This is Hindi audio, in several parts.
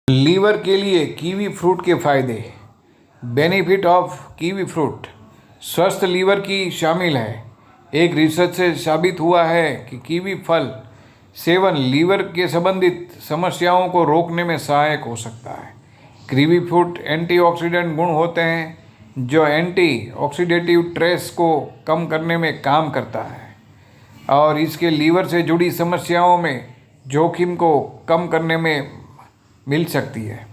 लीवर के लिए कीवी फ्रूट के फायदे। Benefit of kiwi fruit. स्वस्थ लीवर की शामिल है। एक रिसर्च से साबित हुआ है कि कीवी फल सेवन लीवर के संबंधित समस्याओं को रोकने में सहायक हो सकता है। कीवी फ्रूट एंटीऑक्सीडेंट गुण होते हैं जो एंटी ऑक्सीडेटिव स्ट्रेस को कम करने में काम करता है और इसके लीवर से जुड़ी समस्याओं में जोखिम को कम करने में मिल सकती है।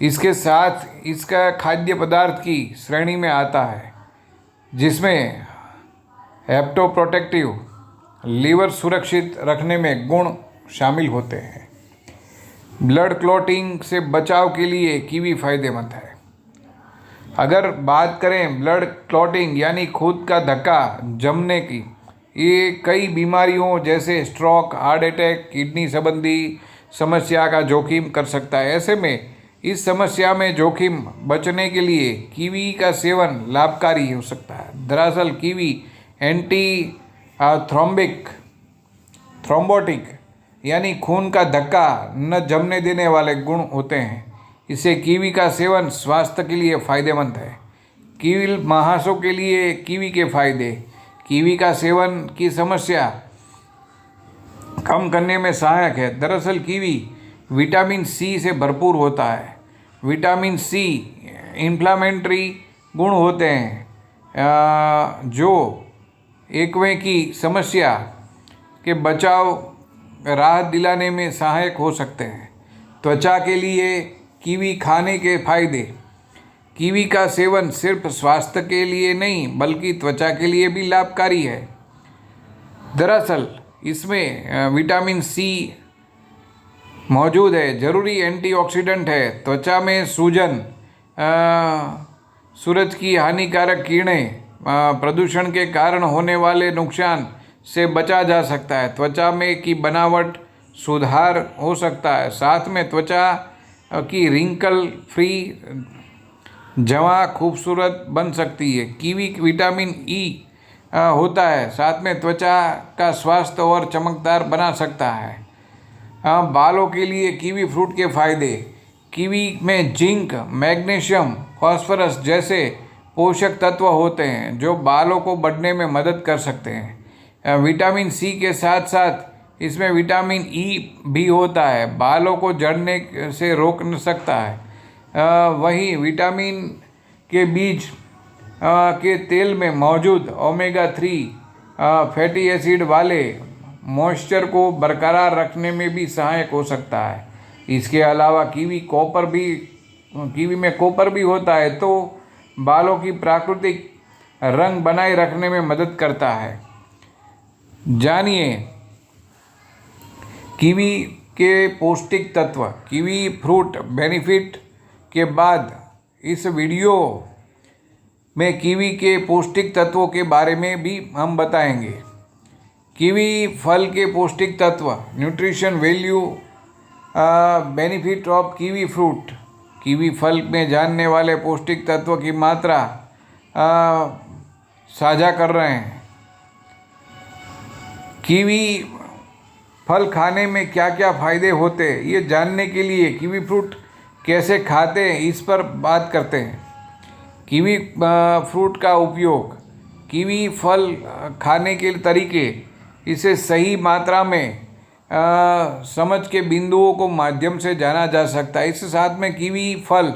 इसके साथ इसका खाद्य पदार्थ की श्रेणी में आता है जिसमें हेप्टोप्रोटेक्टिव लीवर सुरक्षित रखने में गुण शामिल होते हैं। ब्लड क्लॉटिंग से बचाव के लिए कीवी फायदेमंद है। अगर बात करें ब्लड क्लॉटिंग यानी खून का धक्का जमने की, ये कई बीमारियों जैसे स्ट्रोक, हार्ट अटैक, किडनी संबंधी समस्या का जोखिम कर सकता है। ऐसे में इस समस्या में जोखिम बचने के लिए कीवी का सेवन लाभकारी हो सकता है। दरअसल कीवी एंटी थ्रोम्बोटिक यानी खून का धक्का न जमने देने वाले गुण होते हैं। इससे कीवी का सेवन स्वास्थ्य के लिए फायदेमंद है। कीवी महासों के लिए कीवी के फायदे। कीवी का सेवन की समस्या कम करने में सहायक है। दरअसल कीवी विटामिन सी से भरपूर होता है। विटामिन सी इन्फ्लामेटरी गुण होते हैं जो एक्वे की समस्या के बचाव राहत दिलाने में सहायक हो सकते हैं। त्वचा के लिए कीवी खाने के फायदे। कीवी का सेवन सिर्फ स्वास्थ्य के लिए नहीं बल्कि त्वचा के लिए भी लाभकारी है। दरअसल इसमें विटामिन सी मौजूद है, जरूरी एंटीऑक्सीडेंट है। त्वचा में सूजन, सूरज की हानिकारक किरणें, प्रदूषण के कारण होने वाले नुकसान से बचा जा सकता है। त्वचा में की बनावट सुधार हो सकता है। साथ में त्वचा की रिंकल फ्री जवा खूबसूरत बन सकती है। कीवी विटामिन ई होता है, साथ में त्वचा का स्वास्थ्य और चमकदार बना सकता है। बालों के लिए कीवी फ्रूट के फायदे। कीवी में जिंक, मैग्नीशियम, फास्फोरस जैसे पोषक तत्व होते हैं जो बालों को बढ़ने में मदद कर सकते हैं। विटामिन सी के साथ साथ इसमें विटामिन ई भी होता है, बालों को झड़ने से रोक सकता है। वहीं विटामिन के बीज के तेल में मौजूद ओमेगा 3 फैटी एसिड वाले मॉइस्चर को बरकरार रखने में भी सहायक हो सकता है। इसके अलावा कीवी में कॉपर भी होता है तो बालों की प्राकृतिक रंग बनाए रखने में मदद करता है। जानिए कीवी के पौष्टिक तत्व। कीवी फ्रूट बेनिफिट के बाद इस वीडियो में कीवी के पौष्टिक तत्वों के बारे में भी हम बताएंगे। कीवी फल के पौष्टिक तत्व, nutrition value, benefit of kiwi fruit. Kiwi फल में जानने वाले पौष्टिक तत्व की मात्रा साझा कर रहे हैं। कीवी फल खाने में क्या क्या फ़ायदे होते हैं ये जानने के लिए कीवी फ्रूट कैसे खाते हैं इस पर बात करते हैं। कीवी फ्रूट का उपयोग। कीवी फल खाने के तरीके। इसे सही मात्रा में समझ के बिंदुओं को माध्यम से जाना जा सकता है। इसके साथ में कीवी फल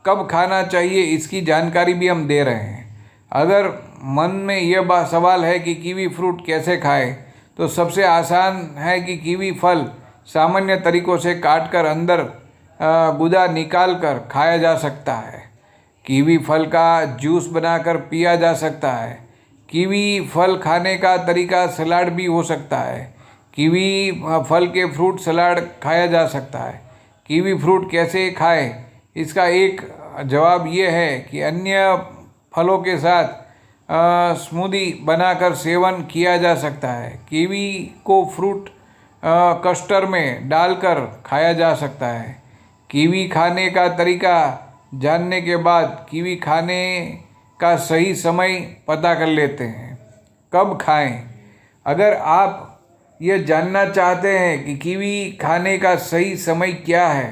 कब खाना चाहिए इसकी जानकारी भी हम दे रहे हैं। अगर मन में यह सवाल है कि कीवी फ्रूट कैसे खाएं तो सबसे आसान है कि कीवी फल सामान्य तरीक़ों से काटकर अंदर गुदा निकाल कर खाया जा सकता है। कीवी फल का जूस बनाकर पिया जा सकता है। कीवी फल खाने का तरीका सलाद भी हो सकता है। कीवी फल के फ्रूट सलाद खाया जा सकता है। कीवी फ्रूट कैसे खाएं इसका एक जवाब ये है कि अन्य फलों के साथ स्मूदी बनाकर सेवन किया जा सकता है। कीवी को फ्रूट कस्टर्ड में डालकर खाया जा सकता है। कीवी खाने का तरीका जानने के बाद कीवी खाने का सही समय पता कर लेते हैं। कब खाएं? अगर आप ये जानना चाहते हैं कि कीवी खाने का सही समय क्या है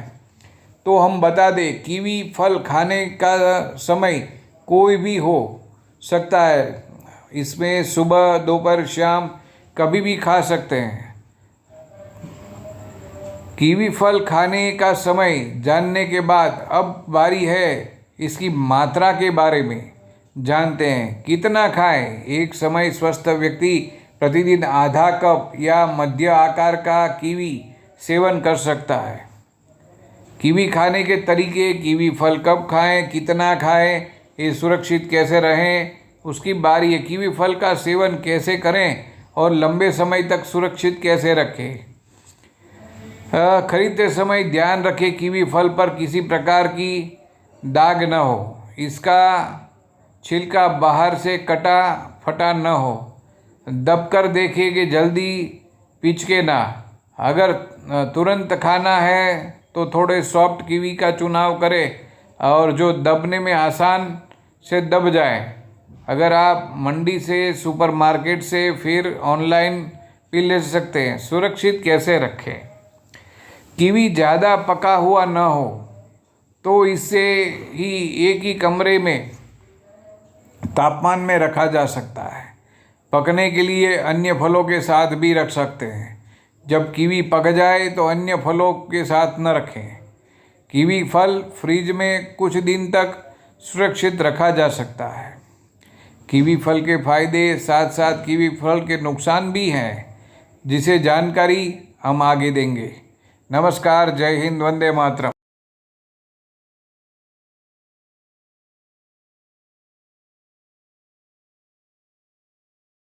तो हम बता दें, कीवी फल खाने का समय कोई भी हो सकता है। इसमें सुबह, दोपहर, शाम कभी भी खा सकते हैं। कीवी फल खाने का समय जानने के बाद अब बारी है इसकी मात्रा के बारे में जानते हैं। कितना खाएं? एक समय स्वस्थ व्यक्ति प्रतिदिन आधा कप या मध्य आकार का कीवी सेवन कर सकता है। कीवी खाने के तरीके, कीवी फल कब खाएं, कितना खाएं, ये सुरक्षित कैसे रहें, उसकी बारी है। कीवी फल का सेवन कैसे करें और लंबे समय तक सुरक्षित कैसे रखें। खरीदते समय ध्यान रखें कीवी फल पर किसी प्रकार की दाग न हो, इसका छिलका बाहर से कटा फटा न हो। दबकर देखें कि जल्दी पिचके ना। अगर तुरंत खाना है तो थोड़े सॉफ्ट कीवी का चुनाव करें और जो दबने में आसान से दब जाए। अगर आप मंडी से, सुपरमार्केट से, फिर ऑनलाइन भी ले सकते हैं। सुरक्षित कैसे रखें? कीवी ज़्यादा पका हुआ न हो तो इससे ही एक ही कमरे में तापमान में रखा जा सकता है। पकने के लिए अन्य फलों के साथ भी रख सकते हैं। जब कीवी पक जाए तो अन्य फलों के साथ न रखें। कीवी फल फ्रिज में कुछ दिन तक सुरक्षित रखा जा सकता है। कीवी फल के फायदे साथ साथ कीवी फल के नुकसान भी हैं, जिसे जानकारी हम आगे देंगे। नमस्कार, जय हिंद, वंदे मातरम।